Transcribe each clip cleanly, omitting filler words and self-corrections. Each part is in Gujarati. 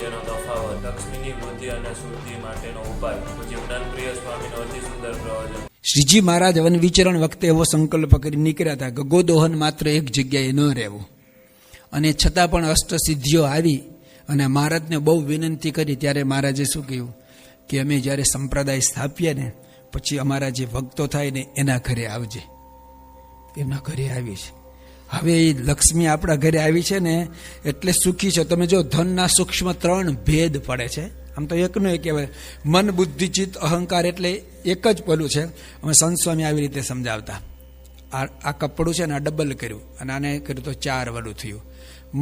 વચ્ચેનો તફાવત, લક્ષ્મીની વૃદ્ધિ અને શુદ્ધિ માટેનો ઉપાય. પછી જ્ઞાનપ્રિય સ્વામીનું અતિ સુંદર પ્રવચન. શ્રીજી મહારાજ વન વિચરણ વખતે એવો સંકલ્પ કરી નીકળ્યા હતા, ગગોદોહન માત્ર એક જગ્યાએ ન રહેવું. અને છતાં પણ અષ્ટસિદ્ધિઓ આવી અને મહારાજને બહુ વિનંતી કરી. ત્યારે મહારાજે શું કહ્યું કે અમે જ્યારે સંપ્રદાય સ્થાપીએ ને પછી અમારા જે ભક્તો થાય ને એના ઘરે આવજે. એમના ઘરે આવી છે. હવે એ લક્ષ્મી આપણા ઘરે આવી છે ને એટલે સુખી છે. તમે જો ધનના સૂક્ષ્મ 3 ભેદ પડે છે. આમ તો એકનો એક કહેવાય, મન બુદ્ધિ ચિત્ત અહંકાર એટલે એક જ પેલું છે. અમે સંત સ્વામી આવી રીતે સમજાવતા, આ કપડું છે ને આ ડબલ કર્યું અને આને કર્યું તો 4 વડું થયું.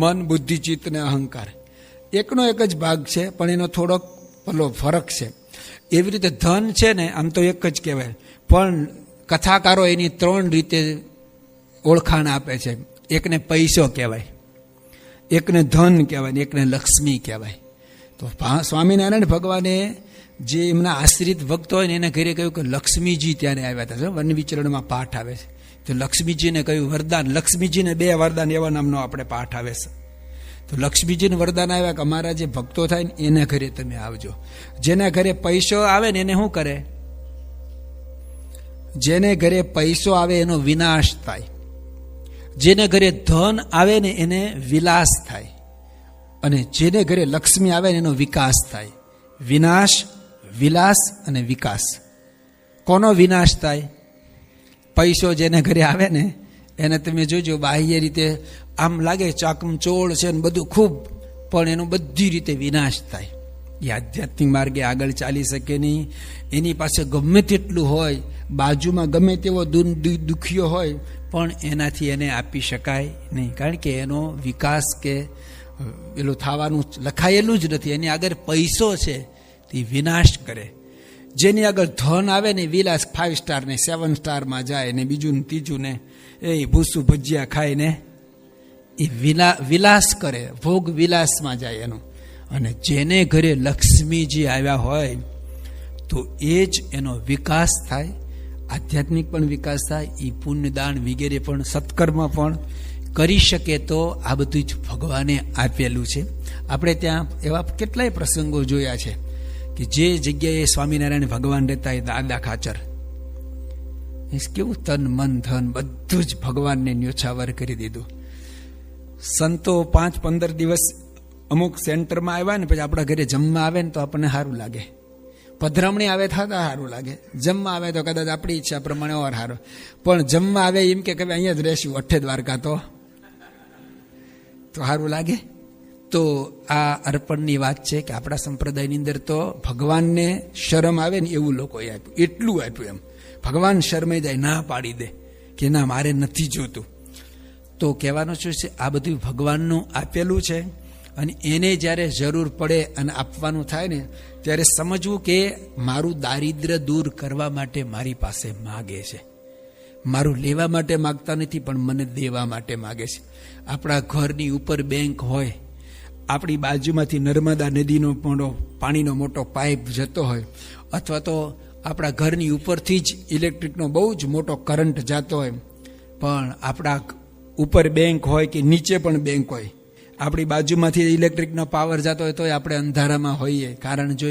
મન બુદ્ધિ ચિત્ત ને અહંકાર એકનો એક જ ભાગ છે, પણ એનો થોડોક પેલો ફરક છે. એવી રીતે ધન છે ને આમ તો એક જ કહેવાય, પણ કથાકારો એની 3 રીતે ઓળખાણ આપે છે. એકને પૈસો કહેવાય, એકને ધન કહેવાય, એકને લક્ષ્મી કહેવાય. તો સ્વામિનારાયણ ભગવાને જે એમના આશ્રિત ભક્તો હોય ને એને ઘરે કહ્યું કે લક્ષ્મીજી ત્યારે આવ્યા હતા. વન વિચરણમાં પાઠ આવે છે. તો લક્ષ્મીજીને કહ્યું વરદાન, લક્ષ્મીજીને 2 વરદાન એવા નામનો આપણે પાઠ આવે છે. તો લક્ષ્મીજીને વરદાન આવ્યા કે અમારા જે ભક્તો થાય ને એના ઘરે તમે આવજો. જેના ઘરે પૈસો આવે ને એને શું કરે? જેને ઘરે પૈસો આવે એનો વિનાશ થાય, જેને ઘરે ધન આવે ને એને વિલાસ થાય, અને જેને ઘરે લક્ષ્મી આવે ને એનો વિકાસ થાય. વિનાશ, વિલાસ અને વિકાસ. કોનો વિનાશ થાય? પૈસો જેને ઘરે આવે ને એને તમે જોજો બાહ્ય રીતે આમ લાગે ચાકમચોળ છે ને બધું ખૂબ, પણ એનો બધી રીતે વિનાશ થાય. એ આધ્યાત્મિક માર્ગે આગળ ચાલી શકે નહીં. એની પાસે ગમે તેટલું હોય, બાજુમાં ગમે તેવો દુખીઓ હોય, પણ એનાથી એને આપી શકાય નહીં, કારણ કે એનો વિકાસ કે પેલું થવાનું લખાયેલું જ નથી. એની આગળ પૈસો છે તે વિનાશ કરે. જેની આગળ ધન આવે ને વિલાસ, 5 સ્ટાર ને 7 સ્ટારમાં જાય ને બીજું ને ત્રીજું ને એ ભૂસું ભજીયા ખાય ને એ વિલાસ કરે, ભોગ વિલાસમાં જાય એનું. અને જેને ઘરે લક્ષ્મીજી આવ્યા હોય તો એ જ એનો વિકાસ થાય, આધ્યાત્મિક પણ વિકાસ થાય, એ પુણ્યદાન વગેરે પણ સત્કર્મ પણ કરી શકે. તો આ બધું જ ભગવાને આપેલું છે. આપણે ત્યાં એવા કેટલાય પ્રસંગો જોયા છે કે જે જગ્યાએ સ્વામિનારાયણ ભગવાન રહેતા એ દાદા ખાચર, કેવું તન મન ધન બધું જ ભગવાનને ન્યોછાવર કરી દીધું. સંતો 5-15 દિવસ અમુક સેન્ટરમાં આવ્યા ને પછી આપણા ઘરે જમવા આવે ને તો આપણને સારું લાગે. પધરામણી આવે થતા સારું લાગે, જમવા આવે તો કદાચ આપણી ઈચ્છા પ્રમાણે ઓર સારું. પણ જમવા આવે એમ કે અહીંયા જ રહેશું, અઠ્ઠે દ્વારકા તો સારું લાગે. તો આ અર્પણની વાત છે કે આપણા સંપ્રદાયની અંદર તો ભગવાનને શરમ આવે ને એવું લોકોએ આપ્યું, એટલું આપ્યું. એમ ભગવાન શરમાઈ જાય, ના પાડી દે કે ના મારે નથી જોતું. તો કહેવાનું શું છે, આ બધું ભગવાનનું આપેલું છે. અને એને જ્યારે જરૂર પડે અને આપવાનું થાય ને ત્યારે સમજવું કે મારું દારિદ્ર્ય દૂર કરવા માટે મારી પાસે માગે છે. મારું લેવા માટે માગતા નથી, પણ મને દેવા માટે માગે છે. આપણા ઘરની ઉપર બેંક હોય, આપણી બાજુમાંથી નર્મદા નદીનો પાણીનો મોટો પાઇપ જતો હોય, અથવા તો આપણા ઘરની ઉપરથી જ ઇલેક્ટ્રિકનો બહુ જ મોટો કરંટ જતો હોય, પણ આપણા ઉપર બેંક હોય કે નીચે પણ બેંક હોય, આપણી બાજુમાંથી ઇલેક્ટ્રિકનો પાવર જતો હોય તોય આપણે અંધારામાં હોઈએ. કારણ જો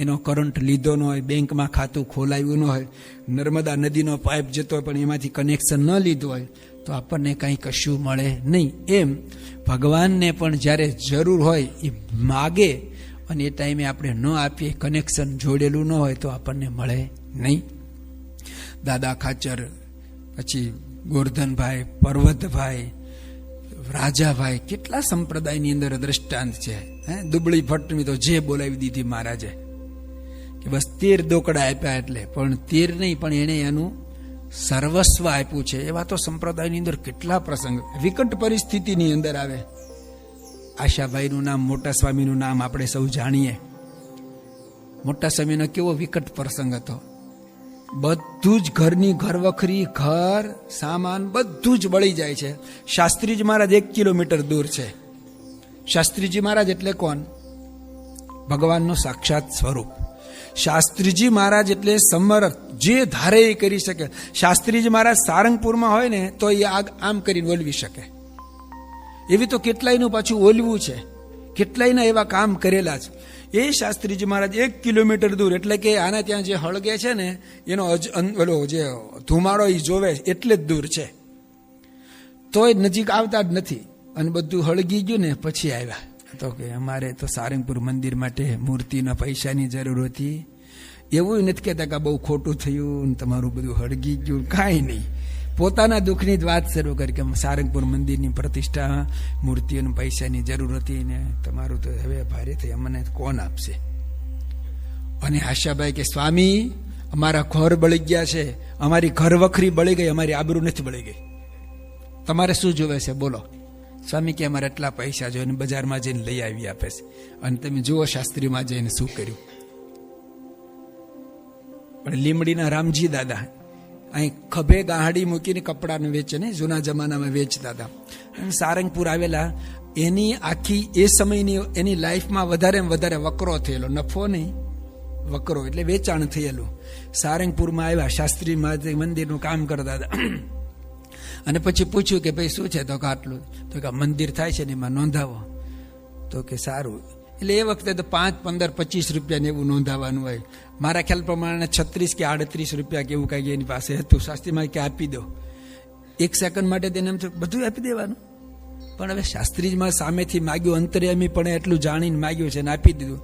એનો કરંટ લીધો ન હોય, બેંકમાં ખાતું ખોલાવ્યું ન હોય, નર્મદા નદીનો પાઇપ જતો હોય પણ એમાંથી કનેક્શન ન લીધું હોય તો આપણને કંઈ કશું મળે નહીં. એમ ભગવાનને પણ જ્યારે જરૂર હોય એ માગે અને એ ટાઈમે આપણે ન આપીએ, કનેક્શન જોડેલું ન હોય તો આપણને મળે નહીં. દાદા ખાચર, પછી ગોરધનભાઈ, પર્વતભાઈ, રાજાભાઈ, કેટલા સંપ્રદાયની અંદર દ્રષ્ટાંત છે. દુબળી ભટ્ટની તો જે બોલાવી દીધી મહારાજે કે બસ 13 દોકડા આપ્યા એટલે, પણ 13 નહીં પણ એને એનું સર્વસ્વ આપ્યું છે. એવા તો સંપ્રદાયની અંદર કેટલા પ્રસંગ વિકટ પરિસ્થિતિની અંદર આવે. આશાભાઈનું નામ, મોટા સ્વામીનું નામ આપણે સૌ જાણીએ. મોટા સ્વામીનો કેવો વિકટ પ્રસંગ હતો. બધું જ ઘરની ઘરવખરી, ઘર સામાન બધું જ બળી જાય છે. શાસ્ત્રીજી મહારાજ 1 કિલોમીટર દૂર છે. શાસ્ત્રીજી મહારાજ એટલે કોણ? ભગવાનનું સાક્ષાત સ્વરૂપ. શાસ્ત્રીજી મહારાજ એટલે સમર્થ, જે ધારે એ કરી શકે. શાસ્ત્રીજી મહારાજ સારંગપુરમાં હોય ને તો એ આગ આમ કરીને ઓલવી શકે. એવી તો કેટલાયનું પાછું ઓલવું છે કેટલાયના એવા કામ કરેલા છે. એ શાસ્ત્રીજી મહારાજ 1 કિલોમીટર દૂર, એટલે કે આના ત્યાં જે હળગે છે ને એનો ઓલો જે ધુમાડો એ જોવે એટલે જ દૂર છે, તોય નજીક આવતા જ નથી. અને બધું હળગી ગયું ને પછી આવ્યા તો કે અમારે તો સારંગપુર મંદિર માટે મૂર્તિના પૈસાની જરૂર હતી. એવું નથી કહેતા કે બહુ ખોટું થયું ને તમારું બધું હળગી ગયું, કાંઈ નહીં. પોતાના દુઃખની જ વાત શરૂ કરી કે સારંગપુર મંદિરની પ્રતિષ્ઠા મૂર્તિઓના પૈસાની જરૂર હતી ને તમારું તો હવે ભારે થઈ, અમને કોણ આપશે? અને આશાભાઈ કે સ્વામી અમારા ઘર બળી ગયા છે, અમારી ઘર વખરી બળી ગઈ, અમારી આબરૂ નથી બળી ગઈ, તમારે શું જોવે છે બોલો? સ્વામી કે અમારે એટલા પૈસા જોઈએ, બજારમાં જઈને લઈ આવી આપે છે. અને તમે જુઓ શાસ્ત્રીમાં જઈને શું કર્યું. પણ લીમડીના રામજી દાદા અહીં ખભે ગાહડી મૂકીને કપડાને વેચે ને, જૂના જમાનામાં વેચતા હતા. અને સારંગપુર આવેલા એની આખી એ સમયની એની લાઈફમાં વધારે વકરો થયેલો, નફો નહીં વકરો એટલે વેચાણ થયેલું. સારંગપુરમાં આવ્યા, શાસ્ત્રી મંદિરનું કામ કરતા હતા. અને પછી પૂછ્યું કે ભાઈ શું છે? તો કે આટલું. તો કે મંદિર થાય છે ને એમાં નોંધાવો. તો કે સારું. એટલે એ વખતે તો 5, 15, 25 રૂપિયાને એવું નોંધાવાનું હોય. મારા ખ્યાલ પ્રમાણે 36 કે 38 રૂપિયા કે એવું કાંઈ એની પાસે હતું. શાસ્ત્રીમાં કે આપી દો. 1 સેકન્ડ માટે તેને એમ થયું બધું આપી દેવાનું. પણ હવે શાસ્ત્રીજીમાં સામેથી માગ્યું, અંતર્યામી પણ એટલું જાણીને માગ્યું છે ને આપી દીધું.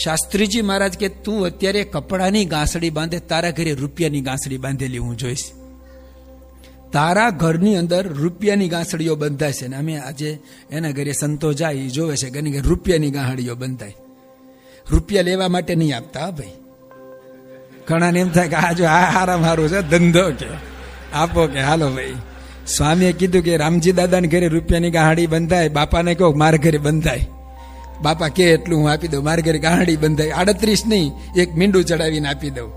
શાસ્ત્રીજી મહારાજ કે તું અત્યારે કપડાની ગાંસડી બાંધે, તારા ઘરે રૂપિયાની ગાંસડી બાંધેલી હું જોઈશ. તારા ઘરની અંદર રૂપિયાની ગાંસડીઓ બંધાય છે. ને અમે આજે એના ઘરે સંતો જાય એ જોવે છે કે એની ઘરે રૂપિયાની ગાંસડીઓ બંધાય. રૂપિયા લેવા માટે નહીં આપતા ભાઈ. ઘણાને એમ થાય કે આ જો આ હારામ હારું છે ધંધો, કે આપો કે હાલો ભાઈ. સ્વામીએ કીધું કે રામજી દાદાને ઘરે રૂપિયાની ગાંસડી બંધાય, બાપાને કહો મારા ઘરે બંધાય. બાપા કે એટલું હું આપી દઉં, મારા ઘરે ગાંસડી બંધાય. 38 નહીં, એક મીંડું ચડાવીને આપી દઉં.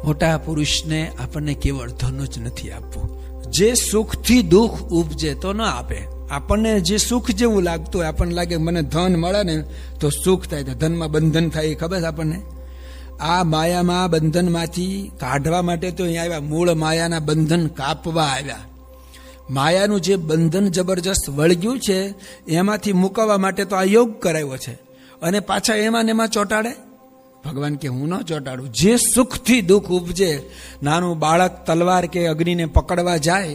મોટા પુરુષને આપણને કેવળ ધન જ નથી આપવું. જે સુખથી દુઃખ ઉપજે તો ન આપે. આપણને જે સુખ જેવું લાગતું હોય, આપણને લાગે મને ધન મળે ને તો સુખ થાય, તો ધનમાં બંધન થાય. ખબર છે આપણને? આ માયામાં બંધનમાંથી કાઢવા માટે તો અહીંયા આવ્યા, મૂળ માયાના બંધન કાપવા આવ્યા. માયાનું જે બંધન જબરજસ્ત વળગ્યું છે એમાંથી મુકવવા માટે તો આ યોગ કરાવ્યો છે. અને પાછા એમાં ને એમાં ચોંટાડે. ભગવાન કે હું ન ચોંટાડું. જે સુખથી દુઃખ ઉપજે, નાનું બાળક તલવાર કે અગ્નિને પકડવા જાય,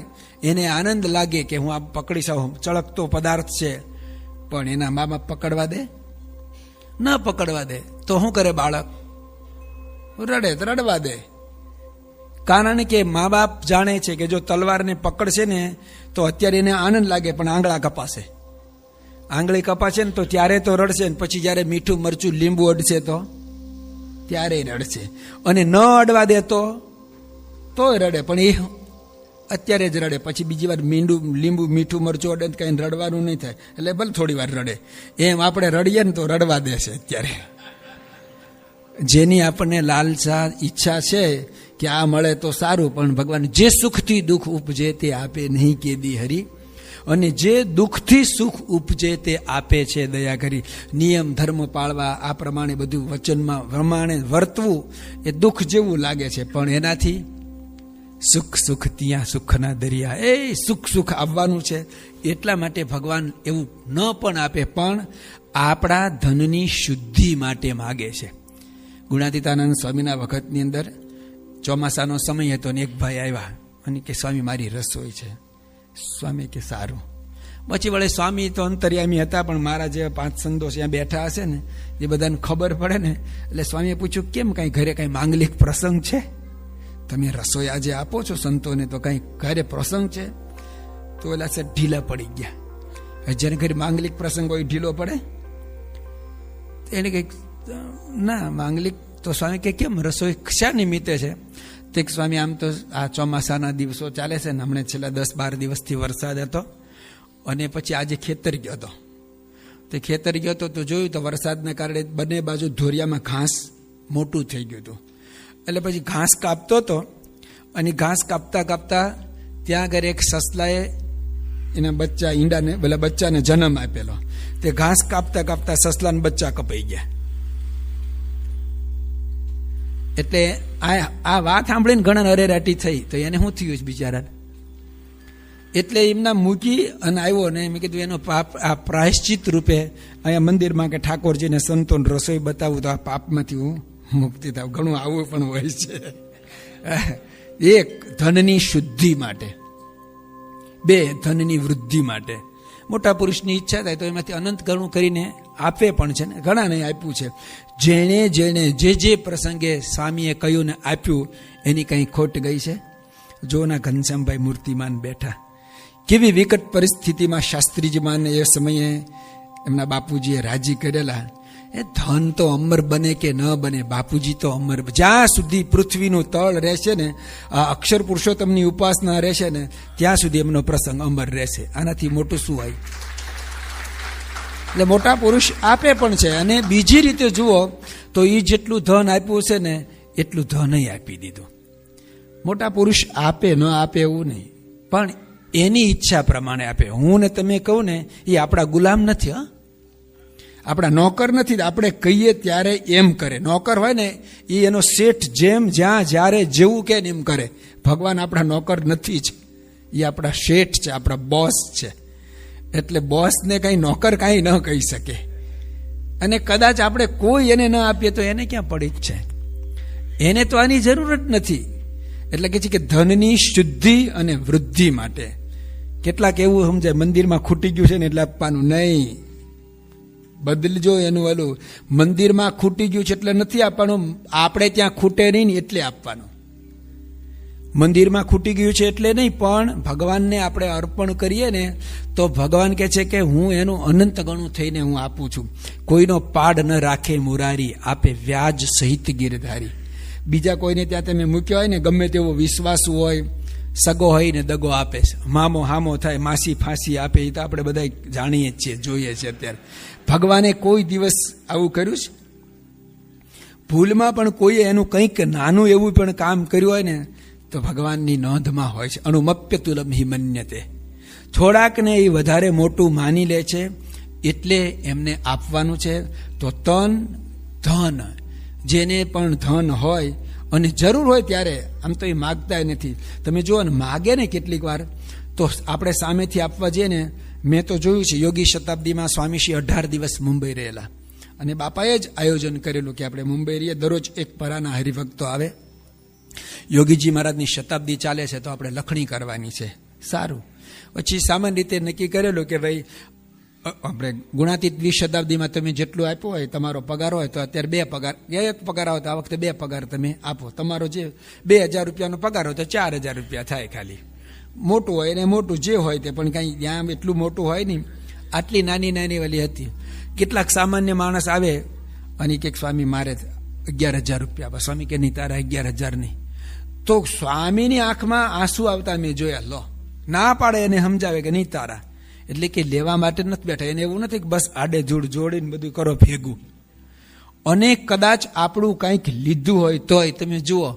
એને આનંદ લાગે કે હું આ પકડી શકું, ચળકતો પદાર્થ છે. પણ એના મા બાપ પકડવા દે? ન પકડવા દે તો શું કરે બાળક? રડે તો રડવા દે. કારણ કે મા બાપ જાણે છે કે જો તલવારને પકડશે ને તો અત્યારે એને આનંદ લાગે, પણ આંગળા કપાશે. આંગળી કપાશે ને તો ત્યારે તો રડશે, ને પછી જ્યારે મીઠું મરચું લીંબુ અડશે તો ત્યારે રડશે. અને ન અડવા દે તો રડે, પણ એ અત્યારે જ રડે. પછી બીજી વાર લીંબુ મીઠું મરચું અડે કઈ રડવાનું નહીં થાય, એટલે ભલે થોડી વાર રડે. એમ આપણે રડીએ ને તો રડવા દેશે. અત્યારે જેની આપણને લાલસા ઈચ્છા છે કે આ મળે તો સારું, પણ ભગવાન જે સુખથી દુઃખ ઉપજે તે આપે નહીં કેદી હરી. અને જે દુઃખથી સુખ ઉપજે તે આપે છે દયા કરી. નિયમ ધર્મ પાળવા, આ પ્રમાણે બધું વચનમાં પ્રમાણે વર્તવું એ દુઃખ જેવું લાગે છે, પણ એનાથી સુખ ત્યાં સુખના દરિયા. એ સુખ આવવાનું છે. એટલા માટે ભગવાન એવું ન પણ આપે, પણ આપણા ધનની શુદ્ધિ માટે માગે છે. ગુણાતીતાનંદ સ્વામીના વખતની અંદર ચોમાસાનો સમય હતો ને એક ભાઈ આવ્યા અને કે સ્વામી મારી રસોઈ છે. સ્વામી કે સારું. પછી વળે સ્વામી તો અંતર્યામી હતા, પણ મારા જે 5 સંતો ત્યાં બેઠા હશે ને એ બધાને ખબર પડે ને, એટલે સ્વામીએ પૂછ્યું કેમ કાંઈ ઘરે કાંઈ માંગલિક પ્રસંગ છે? તમે રસોઈ આજે આપો છો સંતોને, તો કાંઈ ઘરે પ્રસંગ છે? તો એલા સર ઢીલા પડી ગયા. જેને ઘરે માંગલિક પ્રસંગ હોય ઢીલો પડે? એને કંઈક ના માંગલિક. તો સ્વામી કે કેમ રસોઈ શા નિમિત્તે છે? તે સ્વામી આમ તો આ ચોમાસાના દિવસો ચાલે છે ને, હમણાં છેલ્લા 10-12 દિવસથી વરસાદ હતો, અને પછી આજે ખેતર ગયો હતો. તે ખેતર ગયો હતો તો જોયું તો વરસાદના કારણે બંને બાજુ ધોરિયામાં ઘાસ મોટું થઈ ગયું હતું. એટલે પછી ઘાસ કાપતો હતો, અને ઘાસ કાપતા ત્યાં આગળ એક સસલાએ એના બચ્ચાને જન્મ આપેલો. તે ઘાસ કાપતા સસલાના બચ્ચા કપાઈ ગયા. એટલે આ વાત સાંભળીને ઘણા અરેરાટી થઈ. તો એને શું થયું બિચારા? એટલે એમના મૂકી અને આવ્યો ને મેં કીધું એનો પાપ આ પ્રાયશ્ચિત રૂપે અહીંયા મંદિરમાં કે ઠાકોરજીને સંતોને રસોઈ બતાવું તો આ પાપમાંથી હું મુક્તિ થાવ. ઘણું આવું પણ હોય છે. એક, ધનની શુદ્ધિ માટે. બે, ધનની વૃદ્ધિ માટે. મોટા પુરુષની ઈચ્છા થાય તો એમાંથી અનંત ઘણું કરીને આપે પણ છે ને, ઘણાને આપ્યું છે. જેણે જેણે જે પ્રસંગે સ્વામીએ કહ્યું ને આપ્યું એની કંઈ ખોટ ગઈ છે? જોના ઘનશ્યામભાઈ મૂર્તિમાન બેઠા, કેવી વિકટ પરિસ્થિતિમાં શાસ્ત્રીજીમાને એ સમયે એમના બાપુજીએ રાજી કરેલા. એ ધન તો અમર બને કે ન બને, બાપુજી તો અમર. જ્યાં સુધી પૃથ્વીનું તળ રહેશે ને, આ અક્ષર પુરુષોત્તમની ઉપાસના રહેશે ને, ત્યાં સુધી એમનો પ્રસંગ અમર રહેશે. આનાથી મોટું શું હોય? એટલે મોટા પુરુષ આપે પણ છે. અને બીજી રીતે જુઓ તો એ જેટલું ધન આપ્યું છે ને એટલું ધન આપી દીધું. મોટા પુરુષ આપે ન આપે એવું નહીં, પણ એની ઈચ્છા પ્રમાણે આપે. હું ને તમે કહું ને એ આપણા ગુલામ નથી. હા, આપણા નોકર નથી. આપણે કહીએ ત્યારે એમ કરે. નોકર હોય ને એ એનો શેઠ જેમ જ્યાં જ્યારે જેવું કે એમ કરે. ભગવાન આપણા નોકર નથી જ, એ આપણા શેઠ છે, આપણા બોસ છે. એટલે બોસને કંઈ નોકર કાંઈ ન કહી શકે. અને કદાચ આપણે કોઈ એને ન આપીએ તો એને ક્યાં પડી જ છે? એને તો આની જરૂર જ નથી. એટલે કે છે કે ધનની શુદ્ધિ અને વૃદ્ધિ માટે. કેટલાક એવું સમજાય મંદિરમાં ખૂટી ગયું છે ને એટલે આપવાનું નહીં. બદલજો એનું ઓલું. મંદિરમાં ખૂટી ગયું છે એટલે નથી આપવાનું. આપણે ત્યાં ખૂટે નહીં ને એટલે આપવાનું. મંદિરમાં ખૂટી ગયું છે એટલે નહીં, પણ ભગવાનને આપણે અર્પણ કરીએ ને તો ભગવાન કહે છે કે હું એનું અનંત ગણું થઈને હું આપું છું. કોઈનો પાડ ન રાખે મુરારી, આપે વ્યાજ સહિત ગીરધારી. બીજા કોઈને ત્યાં તમે મૂક્યો હોય ને, ગમે તેવો વિશ્વાસુ હોય, સગો હોય ને દગો આપે છે. મામો હામો થાય, માસી ફાંસી આપે, એ તો આપણે બધા જાણીએ જ છીએ, જોઈએ છીએ અત્યારે. ભગવાને કોઈ દિવસ આવું કર્યું છે? ભૂલમાં પણ કોઈએ એનું કંઈક નાનું એવું પણ કામ કર્યું હોય ને તો ભગવાનની નોંધમાં હોય છે. અણુમપ્ય તુલમ હિ મન્યતે. થોડાકને એ વધારે મોટું માની લે છે એટલે એમને આપવાનું છે. તો તન ધન, જેને પણ ધન હોય અને જરૂર હોય ત્યારે, આમ તો એ માગતા નથી. તમે જુઓ ને, માગે ને કેટલીક વાર તો આપણે સામેથી આપવા જઈએ ને. મેં તો જોયું છે, યોગી શતાબ્દીમાં સ્વામીશ્રી 18 દિવસ મુંબઈ રહેલા અને બાપાએ જ આયોજન કરેલું કે આપણે મુંબઈ રહીએ, દરરોજ એક પરાના હરિભક્તો આવે. યોગીજી મહારાજની શતાબ્દી ચાલે છે તો આપણે લખણી કરવાની છે. સારું. પછી સામાન્ય રીતે નક્કી કરેલું કે ભાઈ આપણે ગુણાતીત 20 શતાબ્દીમાં તમે જેટલું આપ્યું હોય, તમારો પગાર હોય તો અત્યારે 2 પગાર, એક પગાર હોય તો આ વખતે 2 પગાર તમે આપો. તમારો જે 2000 રૂપિયાનો પગાર હોય તો 4000 રૂપિયા થાય ખાલી. મોટું હોય ને મોટું જે હોય તે, પણ કાંઈ ત્યાં એટલું મોટું હોય નહીં. આટલી નાની નાની વાલી હતી. કેટલાક સામાન્ય માણસ આવે અને કે સ્વામી મારે 11000 રૂપિયા આપો. સ્વામી કે નહીં, તારા 11000 નહીં. તો સ્વામીની આંખમાં આંસુ આવતા મેં જોયા. લો, ના પાડે એને સમજાવે કે નહીં તારા. એટલે કે લેવા માટે નથી બેઠા. એને એવું નથી કે બસ આડે જોડ જોડીને બધું કરો ભેગું. અને કદાચ આપણું કંઈક લીધું હોય તોય તમે જુઓ,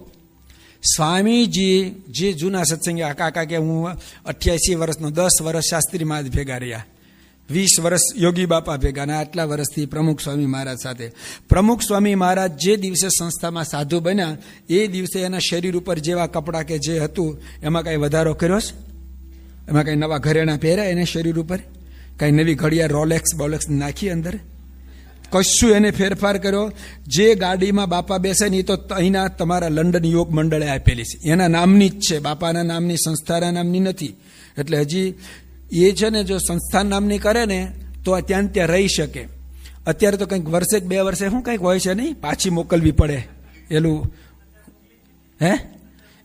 સ્વામીજી જે જૂના સત્સંગી કાકા કે હું 88 વર્ષનો, 10 વર્ષ શાસ્ત્રીમાં જ ભેગા રહ્યા, 20 વર્ષ યોગી બાપા ભેગા, અને આટલા વર્ષથી પ્રમુખ સ્વામી મહારાજ સાથે. પ્રમુખ સ્વામી મહારાજ જે દિવસે સંસ્થામાં સાધુ બન્યા એ દિવસે એના શરીર ઉપર જેવા કપડાં કે જે હતું એમાં કાંઈ વધારો કર્યો છે? એમાં કાંઈ નવા ઘરેણાં પહેર્યા એને શરીર ઉપર? કાંઈ નવી ઘડિયાળ રોલેક્સ બોલેક્સ નાખી અંદર? કશું એને ફેરફાર કર્યો? જે ગાડીમાં બાપા બેસે ને એ તો અહીંના તમારા લંડન યોગ મંડળે આપેલી છે, એના નામની જ છે, બાપાના નામની, સંસ્થાના નામની નથી. એટલે હજી એ છે ને, જો સંસ્થાન નામની કરે ને તો ત્યાં ત્યાં રહી શકે. અત્યારે તો કંઈક વર્ષે 2 વર્ષે શું કંઈક હોય છે નહીં, પાછી મોકલવી પડે. એલું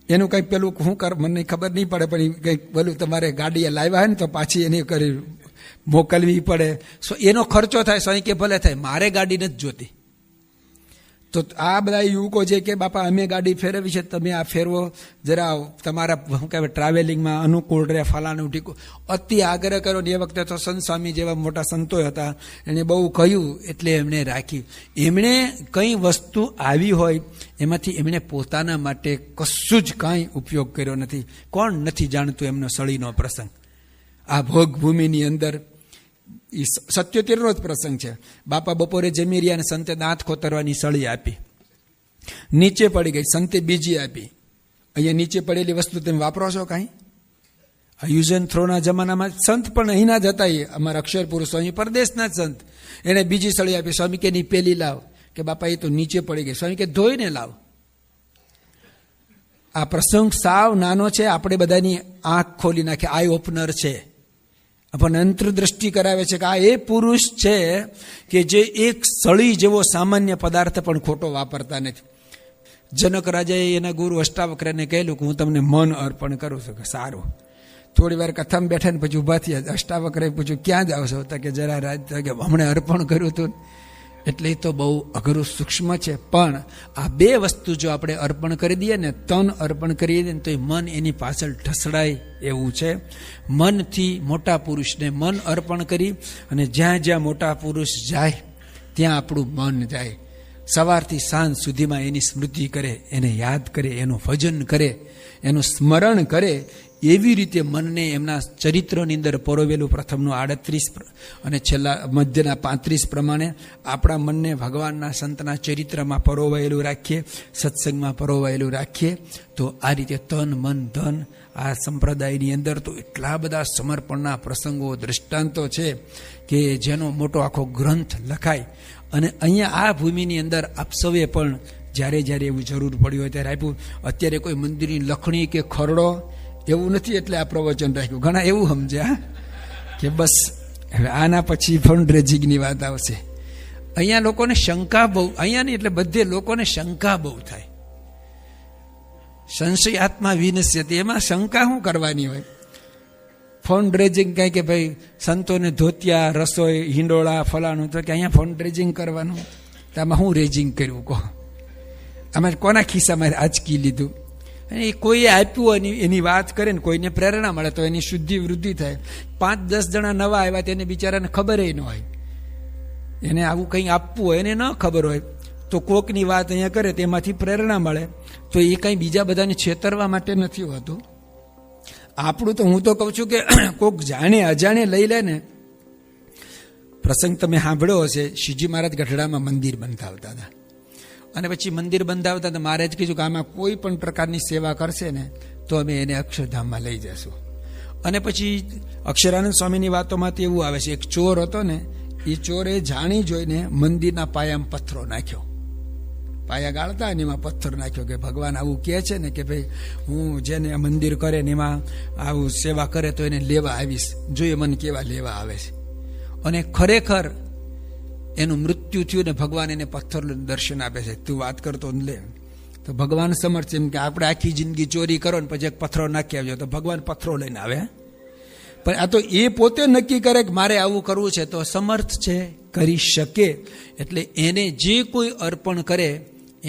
એનું કંઈક પેલું શું કર મને ખબર નહીં પડે, પણ કંઈક પેલું તમારે ગાડીએ લાવ્યા હોય ને તો પાછી એની કરી મોકલવી પડે. એનો ખર્ચો થાય. સ્વામી કે ભલે થાય, મારે ગાડી નથી જોતી. તો આ બધા યુવકો જે કે બાપા અમે ગાડી ફેરવી છે, તમે આ ફેરવો જરા, તમારા શું કહેવાય ટ્રાવેલિંગમાં અનુકૂળ રહે, ફલાણું ઠીકું. અતિ આગ્રહ કર્યો ને એ વખતે તો સંત સ્વામી જેવા મોટા સંતો હતા, એને બહુ કહ્યું એટલે એમણે રાખી. એમણે કંઈ વસ્તુ આવી હોય એમાંથી એમણે પોતાના માટે કશું જ કાંઈ ઉપયોગ કર્યો નથી. કોણ નથી જાણતું એમનો સળીનો પ્રસંગ? આ ભોગભૂમિની અંદર 77નો જ પ્રસંગ છે. બાપા બપોરે જમી રહ્યા અને સંતે દાંત ખોતરવાની સળી આપી, નીચે પડી ગઈ. સંતે બીજી આપી. અહીંયા નીચે પડેલી વસ્તુ તમે વાપરો છો કાંઈ? યુઝ એન્ડ થ્રોના જમાનામાં સંત પણ અહીંના જ હતા. અમારા અક્ષર પુરુષ સ્વામી પરદેશના જ સંત. એને બીજી સળી આપી. સ્વામી કે ની પેલી લાવ. કે બાપા એ તો નીચે પડી ગઈ. સ્વામી કે ધોઈને લાવ. આ પ્રસંગ સાવ નાનો છે, આપણે બધાની આંખ ખોલી નાખે, આઈ ઓપનર છે. આપણને અંતરદ્રષ્ટિ કરાવે છે કે આ એ પુરુષ છે કે જે એક સળી જેવો સામાન્ય પદાર્થ પણ ખોટો વાપરતા નથી. જનક રાજાએ એના ગુરુ અષ્ટાવક્રને કહેલું કે હું તમને મન અર્પણ કરું છું. કે સારું. થોડી વાર કથામાં બેઠા ને પછી ઊભા થયા. અષ્ટાવક્રએ પૂછ્યું ક્યાં જાવ છો? કે જરા રાજ કે હમણાં અર્પણ કર્યું હતું. એટલે એ તો બહુ અઘરું સૂક્ષ્મ છે. પણ આ બે વસ્તુ જો આપણે અર્પણ કરી દઈએ ને, તન અર્પણ કરી દઈએ ને, તો એ મન એની પાછળ ઢસડાય એવું છે. મનથી મોટા પુરુષને મન અર્પણ કરી અને જ્યાં જ્યાં મોટા પુરુષ જાય ત્યાં આપણું મન જાય. સવારથી સાંજ સુધીમાં એની સ્મૃતિ કરે, એને યાદ કરે, એનું ભજન કરે, એનું સ્મરણ કરે. એવી રીતે મનને એમના ચરિત્રની અંદર પરોવેલું, પ્રથમનું 38 અને છેલ્લા મધ્યના 35 પ્રમાણે આપણા મનને ભગવાનના સંતના ચરિત્રમાં પરોવાયેલું રાખીએ, સત્સંગમાં પરોવાયેલું રાખીએ, તો આ રીતે તન મન ધન આ સંપ્રદાયની અંદર તો એટલા બધા સમર્પણના પ્રસંગો, દ્રષ્ટાંતો છે કે જેનો મોટો આખો ગ્રંથ લખાય. અને અહીંયા આ ભૂમિની અંદર આપ સૌએ પણ જ્યારે જ્યારે એવું જરૂર પડ્યું હોય ત્યારે આપ્યું. અત્યારે કોઈ મંદિરની લખણી કે ખરડો એવું નથી એટલે આ પ્રવચન રાખ્યું. ઘણા એવું સમજ્યા કે બસ હવે આના પછી ફંડ રેઝિંગની વાત આવશે. અહીંયા લોકોને શંકા બહુ, અહીંયા નહીં એટલે બધે લોકોને શંકા બહુ થાય. સંશય આત્મા વિનશ્યતિ, એમાં શંકા શું કરવાની હોય? ફંડ રેઝિંગ કહે કે ભાઈ સંતોને ધોતિયા, રસોઈ, હિંડોળા, ફલાણું, તો કે અહીંયા ફંડ રેઝિંગ કરવાનું, તો આમાં શું રેઝિંગ કર્યું કહો? આમાં કોના ખિસ્સામાં આજકી લીધું? એ કોઈએ આપ્યું હોય એની વાત કરે ને કોઈને પ્રેરણા મળે તો એની શુદ્ધિ વૃદ્ધિ થાય. 5-10 જણા નવા આવ્યા તેને બિચારાને ખબર ન હોય, એને આવું કંઈ આપવું હોય એને ન ખબર હોય, તો કોકની વાત અહીંયા કરે તેમાંથી પ્રેરણા મળે. તો એ કંઈ બીજા બધાને છેતરવા માટે નથી હોતું. આપણું તો હું તો કહું છું કે કોક જાણે અજાણે લઈ લે ને. પ્રસંગ તમે સાંભળ્યો હશે, શ્રીજી મહારાજ ગઢડામાં મંદિર બંધાવતા હતા. અને પછી મંદિર બંધાવતા તો મારે જ કીધું કે આમાં કોઈ પણ પ્રકારની સેવા કરશે ને તો અમે એને અક્ષરધામમાં લઈ જશું. અને પછી અક્ષરાનંદ સ્વામીની વાતોમાંથી એવું આવે છે, એક ચોર હતો ને, એ ચોરે જાણી જોઈને મંદિરના પાયામાં પથ્થરો નાખ્યો. પાયા ગાળતા અને એમાં પથ્થર નાખ્યો કે ભગવાન આવું કહે છે ને કે ભાઈ હું જેને મંદિર કરે ને એમાં આવું સેવા કરે તો એને લેવા આવીશ, જોઈએ મને કેવા લેવા આવે છે. અને ખરેખર એનું મૃત્યુ થયું ને ભગવાન એને પથ્થરનું દર્શન આપે છે. તું વાત કરતો લે તો ભગવાન સમર્થ છે એમ કે આપણે આખી જિંદગી ચોરી કરો ને પછી એક પથ્થરો નાખી આવજો તો ભગવાન પથ્થરો લઈને આવે. પણ આ તો એ પોતે નક્કી કરે કે મારે આવું કરવું છે તો સમર્થ છે, કરી શકે. એટલે એને જે કોઈ અર્પણ કરે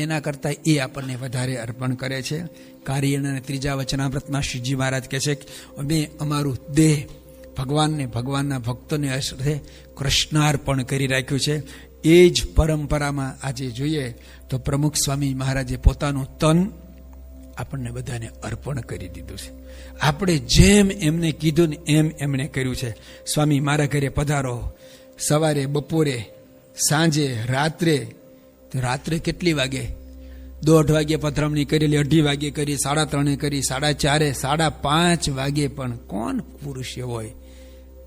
એના કરતાં એ આપણને વધારે અર્પણ કરે છે. કાર્યના ત્રીજા વચનામૃતમાં શ્રીજી મહારાજ કહે છે કે અમે અમારું દેહ ભગવાનને, ભગવાનના ભક્તોને અર્થે કૃષ્ણાર્પણ કરી રાખ્યું છે. એ જ પરંપરામાં આજે જોઈએ તો પ્રમુખ સ્વામી મહારાજે પોતાનું તન આપણને બધાને અર્પણ કરી દીધું છે. આપણે જેમ એમને કીધું ને એમ એમણે કર્યું છે. સ્વામી મારા ઘરે પધારો, સવારે, બપોરે, સાંજે, રાત્રે. તો રાત્રે કેટલી વાગે? 1:30 વાગે પધરામણી કરેલી, 2:30 વાગે કરી, 3:30 કરી, 4:30, 5:30 વાગે. પણ કોણ પુરુષ એવો હોય?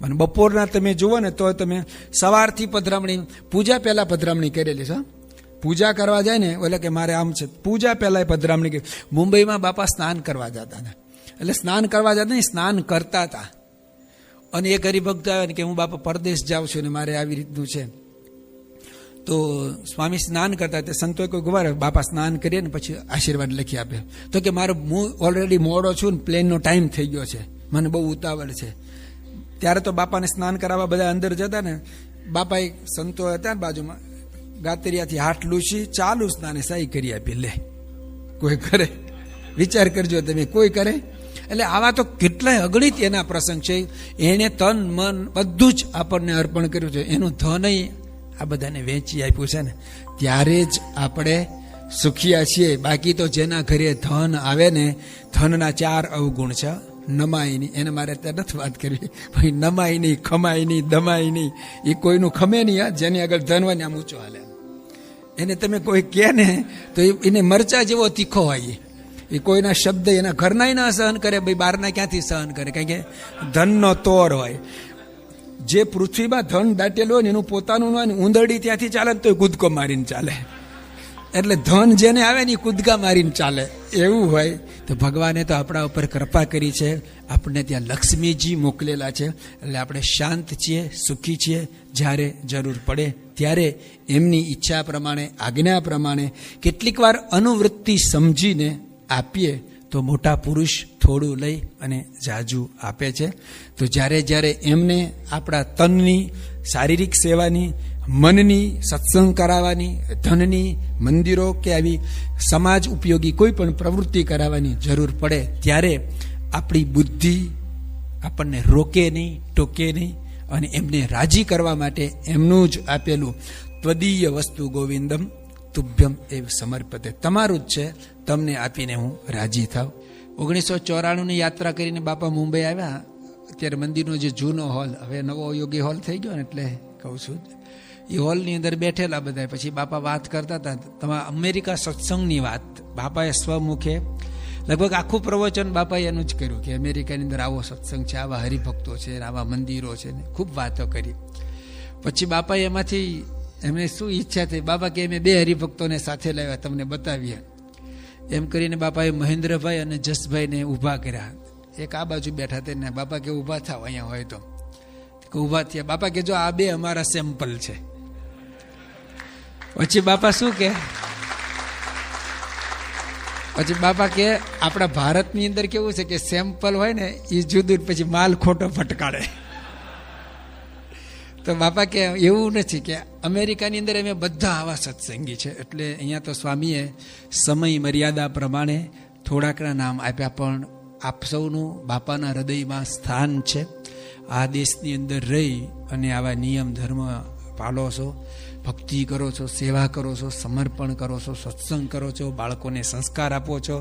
અને બપોરના તમે જુઓ ને તો તમે સવારથી પધરામણી, પૂજા પહેલા પધરામણી કરેલી છે. પૂજા કરવા જાય ને એટલે કે મારે આમ છે, પૂજા પહેલા પધરામણી કરી. મુંબઈમાં બાપા સ્નાન કરવા જતા હતા, એટલે સ્નાન કરવા જતા નહીં, સ્નાન કરતા હતા. અને એક હરિભક્ત આવે ને કે હું બાપા પરદેશ જાઉં છું ને મારે આવી રીતનું છે. તો સ્વામી સ્નાન કરતા તે સંતોએ કોઈ ગવાર બાપા સ્નાન કરીએ ને પછી આશીર્વાદ લખી આપે. તો કે મારો હું ઓલરેડી મોડો છું ને પ્લેનનો ટાઈમ થઈ ગયો છે, મને બહુ ઉતાવળ છે. ત્યારે તો બાપાને સ્નાન કરાવવા બધા અંદર જતા ને, બાપા એક સંતો હતા ને બાજુમાં, ગાતરિયાથી હાથ લૂસી ચાલુ સ્નાને સહી કરી આપી. લે કોઈ કરે? વિચાર કરજો તમે, કોઈ કરે? એટલે આવા તો કેટલાય અગણિત એના પ્રસંગ છે. એને તન મન બધું જ આપણને અર્પણ કર્યું છે. એનું ધન આ બધાને વેચી આપ્યું છે ને, ત્યારે જ આપણે સુખિયા છીએ. બાકી તો જેના ઘરે ધન આવે ને, ધનના 4 અવગુણ છે. નમાય નહીં, એને મારે અત્યારે નથી વાત કરવી, ભાઈ નમાય નહીં, ખમાય નહીં, દમાય નહીં. એ કોઈનું ખમે નહીં. જેની આગળ ધન હોય ને આમ ઊંચો હાલે. એને તમે કોઈ કહે ને તો એને મરચા જેવો તીખો હોય. એ કોઈના શબ્દ એના ઘરના ના સહન કરે, ભાઈ બહારના ક્યાંથી સહન કરે? કારણ કે ધનનો તોર હોય. જે પૃથ્વીમાં ધન દાટેલું હોય ને એનું પોતાનું હોય ને, ઉંદરડી ત્યાંથી ચાલે ને તો કૂદકો મારીને ચાલે. એટલે ધન જેને આવે ને એ કૂદકા મારીને ચાલે, એવું હોય. તો ભગવાને તો આપણા ઉપર કૃપા કરી છે, આપણને ત્યાં લક્ષ્મીજી મોકલેલા છે. એટલે આપણે શાંત છીએ, સુખી છીએ. જ્યારે જરૂર પડે ત્યારે એમની ઈચ્છા પ્રમાણે, આજ્ઞા પ્રમાણે કેટલીક વાર અનુવૃત્તિ સમજીને આપીએ તો મોટા પુરુષ થોડું લઈ અને જાજુ આપે છે. તો જ્યારે જ્યારે એમને આપણા તનની, શારીરિક સેવાની, મનની, સત્સંગ કરાવવાની, ધનની, મંદિરો કે આવી સમાજ ઉપયોગી કોઈ પણ પ્રવૃત્તિ કરાવવાની જરૂર પડે ત્યારે આપણી બુદ્ધિ આપણને રોકે નહીં, ટોકે નહીં, અને એમને રાજી કરવા માટે એમનું જ આપેલું ત્વદીય વસ્તુ ગોવિંદમ તુભ્યમ એવ સમર્પતે, તમારું જ છે, તમને આપીને હું રાજી થાવ. 1994ની યાત્રા કરીને બાપા મુંબઈ આવ્યા. અત્યારે મંદિરનો જે જૂનો હોલ, હવે નવો યોગી હોલ થઈ ગયો ને, એટલે કહું છું, એ હોલની અંદર બેઠેલા બધા. પછી બાપા વાત કરતા હતા, તમારા અમેરિકા સત્સંગની વાત બાપાએ સ્વમુખે, લગભગ આખું પ્રવચન બાપાએ એનું જ કર્યું કે અમેરિકાની અંદર આવો સત્સંગ છે, આવા હરિભક્તો છે, આવા મંદિરો છે ને, ખૂબ વાતો કરી. પછી બાપાએ એમાંથી એમને શું ઈચ્છા થઈ, બાપા કે અમે 2 હરિભક્તોને સાથે લાવ્યા, તમને બતાવીએ. એમ કરીને બાપાએ મહેન્દ્રભાઈ અને જસભાઈને ઊભા કર્યા. એક આ બાજુ બેઠા હતા ને બાપા કે ઊભા થાવ અહીંયા હોય તો. ઊભા થયા. બાપા કે જો આ 2 અમારા સેમ્પલ છે. પછી બાપા શું કે, પછી બાપા કે આપણા ભારતની અંદર કેવું છે કે સેમ્પલ હોય ને એ જુદું, પછી માલ ખોટો ફટકાડે. તો બાપા કે એવું નથી, કે અમેરિકાની અંદર અમે બધા આવા સત્સંગી છે. એટલે અહીંયા તો સ્વામીએ સમય મર્યાદા પ્રમાણે થોડાકના નામ આપ્યા, પણ આપ સૌનું બાપાના હૃદયમાં સ્થાન છે. આ દેશની અંદર રહી અને આવા નિયમ ધર્મ પાલો છો, ભક્તિ કરો છો, સેવા કરો છો, સમર્પણ કરો છો, સત્સંગ કરો છો, બાળકોને સંસ્કાર આપો છો.